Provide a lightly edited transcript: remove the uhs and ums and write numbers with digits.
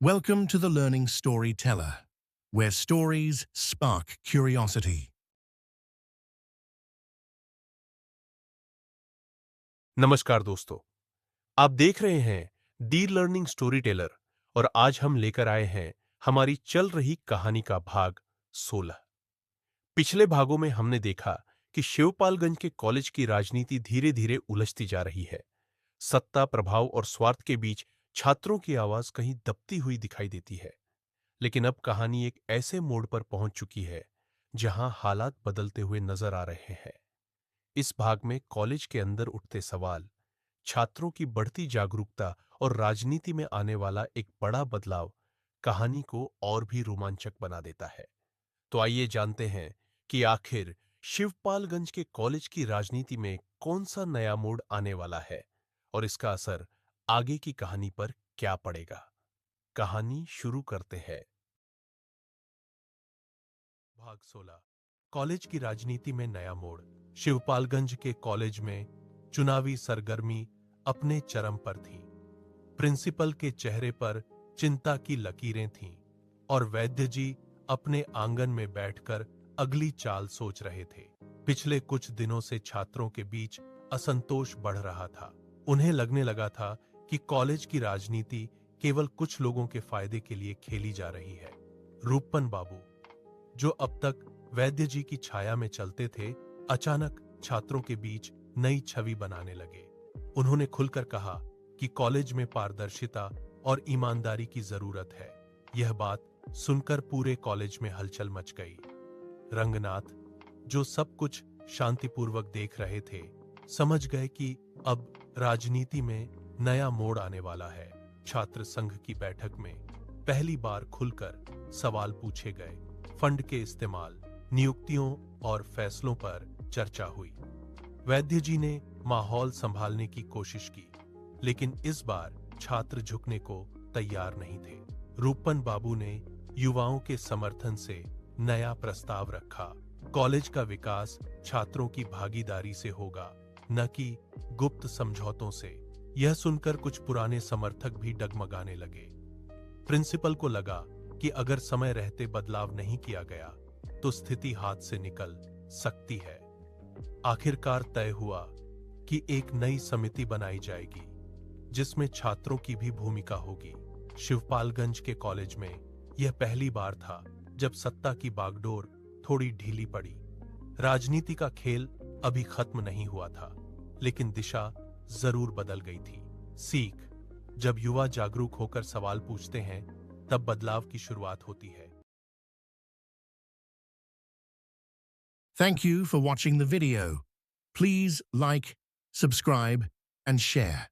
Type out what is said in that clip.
Welcome to the Learning Storyteller, where stories spark curiosity. नमस्कार दोस्तों, आप देख रहे हैं दी लर्निंग स्टोरी टेलर और आज हम लेकर आए हैं हमारी चल रही कहानी का भाग 16। पिछले भागों में हमने देखा कि शिवपालगंज के कॉलेज की राजनीति धीरे धीरे उलझती जा रही है। सत्ता, प्रभाव और स्वार्थ के बीच छात्रों की आवाज कहीं दबती हुई दिखाई देती है। लेकिन अब कहानी एक ऐसे मोड़ पर पहुंच चुकी है जहां हालात बदलते हुए नजर आ रहे हैं। इस भाग में कॉलेज के अंदर उठते सवाल, छात्रों की बढ़ती जागरूकता और राजनीति में आने वाला एक बड़ा बदलाव कहानी को और भी रोमांचक बना देता है। तो आइए जानते हैं कि आखिर शिवपालगंज के कॉलेज की राजनीति में कौन सा नया मोड़ आने वाला है और इसका असर आगे की कहानी पर क्या पड़ेगा। कहानी शुरू करते हैं। भाग 16। कॉलेज की राजनीति में नया मोड़। शिवपालगंज के कॉलेज में चुनावी सरगर्मी अपने चरम पर थी। प्रिंसिपल के चेहरे पर चिंता की लकीरें थीं और वैद्य जी अपने आंगन में बैठकर अगली चाल सोच रहे थे। पिछले कुछ दिनों से छात्रों के बीच असंतोष बढ़ रहा था। उन्हें लगने लगा था कि कॉलेज की राजनीति केवल कुछ लोगों के फायदे के लिए खेली जा रही है। रूपन बाबू, जो अब तक वैद्य जी की छाया में चलते थे, अचानक छात्रों के बीच नई छवि बनाने लगे। उन्होंने खुलकर कहा कि कॉलेज में पारदर्शिता और ईमानदारी की जरूरत है। यह बात सुनकर पूरे कॉलेज में हलचल मच गई। रंगनाथ, जो सब कुछ शांतिपूर्वक देख रहे थे, समझ गए कि अब राजनीति में नया मोड़ आने वाला है। छात्र संघ की बैठक में पहली बार खुलकर सवाल पूछे गए। फंड के इस्तेमाल, नियुक्तियों और फैसलों पर चर्चा हुई। वैद्य जी ने माहौल संभालने की कोशिश की, लेकिन इस बार छात्र झुकने को तैयार नहीं थे। रूपन बाबू ने युवाओं के समर्थन से नया प्रस्ताव रखा। कॉलेज का विकास छात्रों की भागीदारी से होगा, न कि गुप्त समझौतों से। यह सुनकर कुछ पुराने समर्थक भी डगमगाने लगे। प्रिंसिपल को लगा कि अगर समय रहते बदलाव नहीं किया गया तो स्थिति हाथ से निकल सकती है। आखिरकार तय हुआ कि एक नई समिति बनाई जाएगी जिसमें छात्रों की भी भूमिका होगी। शिवपालगंज के कॉलेज में यह पहली बार था जब सत्ता की बागडोर थोड़ी ढीली पड़ी। राजनीति का खेल अभी खत्म नहीं हुआ था, लेकिन दिशा जरूर बदल गई थी। सीख, जब युवा जागरूक होकर सवाल पूछते हैं, तब बदलाव की शुरुआत होती है। Thank you for watching the video. Please like, subscribe, and share.